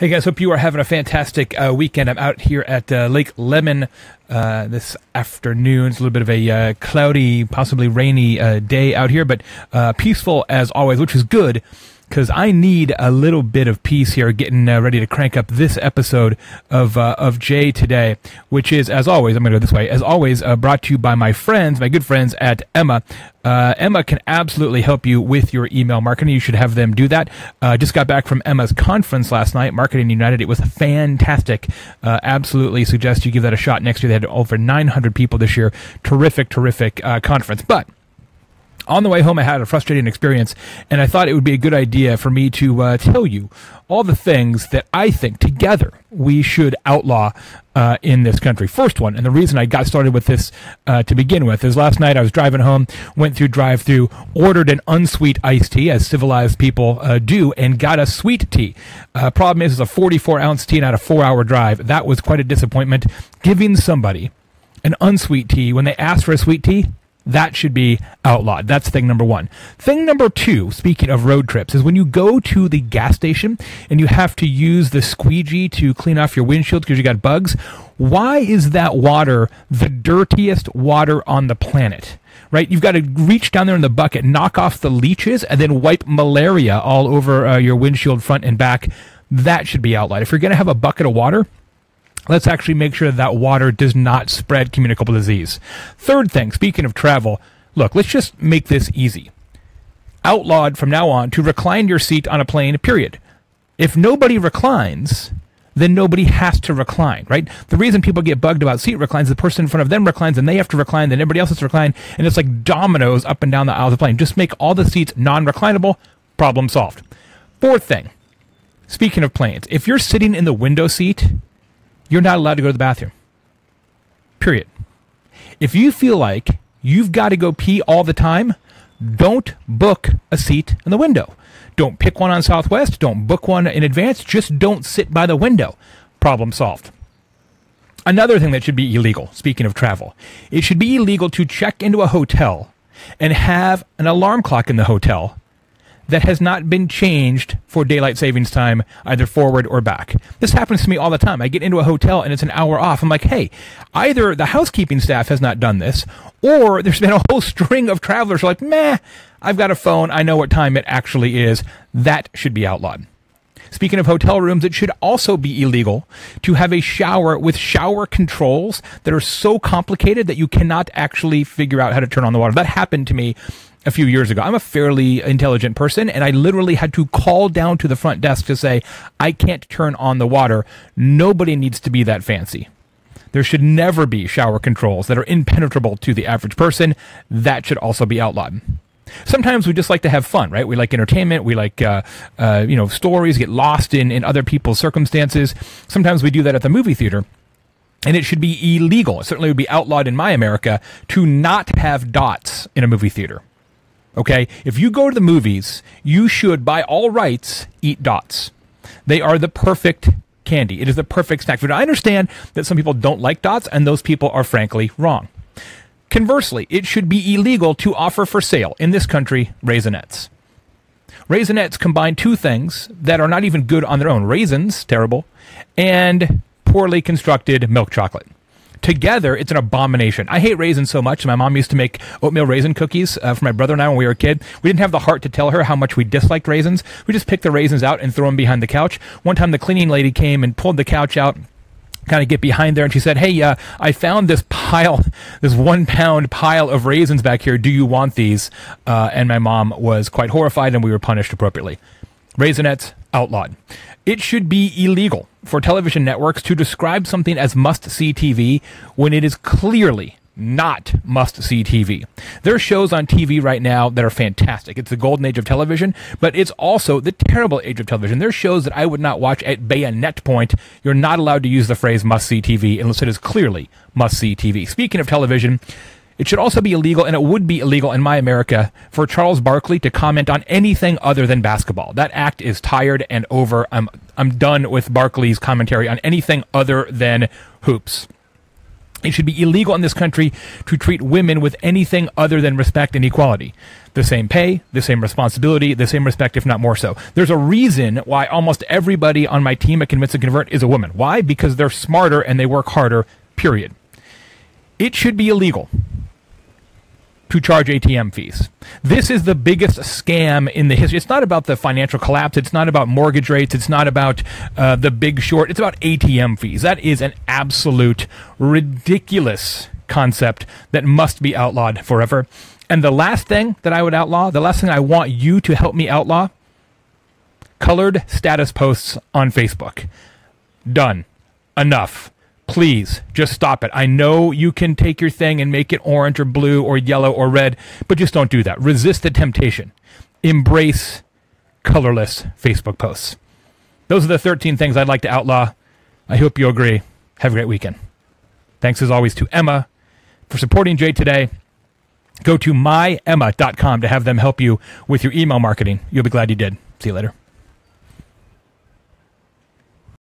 Hey guys, hope you are having a fantastic weekend. I'm out here at Lake Lemon this afternoon. It's a little bit of a cloudy, possibly rainy day out here, but peaceful as always, which is good because I need a little bit of peace here getting ready to crank up this episode of Jay Today, which is, as always, I'm going to go this way, as always, brought to you by my friends, my good friends at Emma. Emma can absolutely help you with your email marketing. You should have them do that. Just got back from Emma's conference last night, Marketing United. It was fantastic. Absolutely suggest you give that a shot next year. They had over 900 people this year. Terrific conference. But on the way home, I had a frustrating experience, and I thought it would be a good idea for me to tell you all the things that I think together we should outlaw in this country. First one, and the reason I got started with this to begin with, is last night I was driving home, went through drive-thru, ordered an unsweet iced tea, as civilized people do, and got a sweet tea. Problem is, it's a 44-ounce tea and had a 4-hour drive. That was quite a disappointment. Giving somebody an unsweet tea when they ask for a sweet tea, that should be outlawed. That's thing number one. Thing number two, speaking of road trips, is when you go to the gas station and you have to use the squeegee to clean off your windshield because you got bugs. Why is that water the dirtiest water on the planet? Right? You've got to reach down there in the bucket, knock off the leeches, and then wipe malaria all over your windshield front and back. That should be outlawed. If you're going to have a bucket of water, let's actually make sure that water does not spread communicable disease. Third thing, speaking of travel, look, let's just make this easy. Outlawed from now on to recline your seat on a plane, period. If nobody reclines, then nobody has to recline, right? The reason people get bugged about seat reclines, the person in front of them reclines, and they have to recline, then everybody else has to recline, and it's like dominoes up and down the aisles of the plane. Just make all the seats non-reclinable, problem solved. Fourth thing, speaking of planes, if you're sitting in the window seat, you're not allowed to go to the bathroom. Period. If you feel like you've got to go pee all the time, don't book a seat in the window. Don't pick one on Southwest. Don't book one in advance. Just don't sit by the window. Problem solved. Another thing that should be illegal, speaking of travel, it should be illegal to check into a hotel and have an alarm clock in the hotel that has not been changed for daylight savings time, either forward or back. This happens to me all the time. I get into a hotel and it's an hour off. I'm like, hey, either the housekeeping staff has not done this, or there's been a whole string of travelers who are like, meh, I've got a phone. I know what time it actually is. That should be outlawed. Speaking of hotel rooms, it should also be illegal to have a shower with shower controls that are so complicated that you cannot actually figure out how to turn on the water. That happened to me a few years ago. I'm a fairly intelligent person, and I literally had to call down to the front desk to say, I can't turn on the water. Nobody needs to be that fancy. There should never be shower controls that are impenetrable to the average person. That should also be outlawed. Sometimes we just like to have fun, right? We like entertainment. We like, stories, get lost in other people's circumstances. Sometimes we do that at the movie theater. And it should be illegal. It certainly would be outlawed in my America to not have dots in a movie theater. Okay, if you go to the movies, you should, by all rights, eat dots. They are the perfect candy. It is the perfect snack food. I understand that some people don't like dots, and those people are frankly wrong. Conversely, it should be illegal to offer for sale in this country Raisinets. Raisinets combine two things that are not even good on their own. Raisins, terrible, and poorly constructed milk chocolate. Together, it's an abomination. I hate raisins so much. My mom used to make oatmeal raisin cookies for my brother and I when we were a kid. We didn't have the heart to tell her how much we disliked raisins. We just picked the raisins out and threw them behind the couch. One time, the cleaning lady came and pulled the couch out, kind of get behind there, and she said, hey, I found this pile, this 1 pound pile of raisins back here. Do you want these? And my mom was quite horrified, and we were punished appropriately. Raisinets, outlawed. It should be illegal for television networks to describe something as must-see TV when it is clearly not must-see TV. There are shows on TV right now that are fantastic. It's the golden age of television, but it's also the terrible age of television. There are shows that I would not watch at bayonet point. You're not allowed to use the phrase must-see TV unless it is clearly must-see TV. Speaking of television, it should also be illegal, and it would be illegal in my America, for Charles Barkley to comment on anything other than basketball. That act is tired and over. I'm done with Barkley's commentary on anything other than hoops. It should be illegal in this country to treat women with anything other than respect and equality. The same pay, the same responsibility, the same respect, if not more so. There's a reason why almost everybody on my team at Convince and Convert is a woman. Why? Because they're smarter and they work harder, period. It should be illegal to charge ATM fees. This is the biggest scam in the history. It's not about the financial collapse. It's not about mortgage rates. It's not about the Big Short. It's about ATM fees. That is an absolute ridiculous concept that must be outlawed forever. And the last thing that I would outlaw, the last thing I want you to help me outlaw, colored status posts on Facebook. Done. Enough. Please, just stop it. I know you can take your thing and make it orange or blue or yellow or red, but just don't do that. Resist the temptation. Embrace colorless Facebook posts. Those are the 13 things I'd like to outlaw. I hope you agree. Have a great weekend. Thanks as always to Emma for supporting Jay today. Go to myemma.com to have them help you with your email marketing. You'll be glad you did. See you later.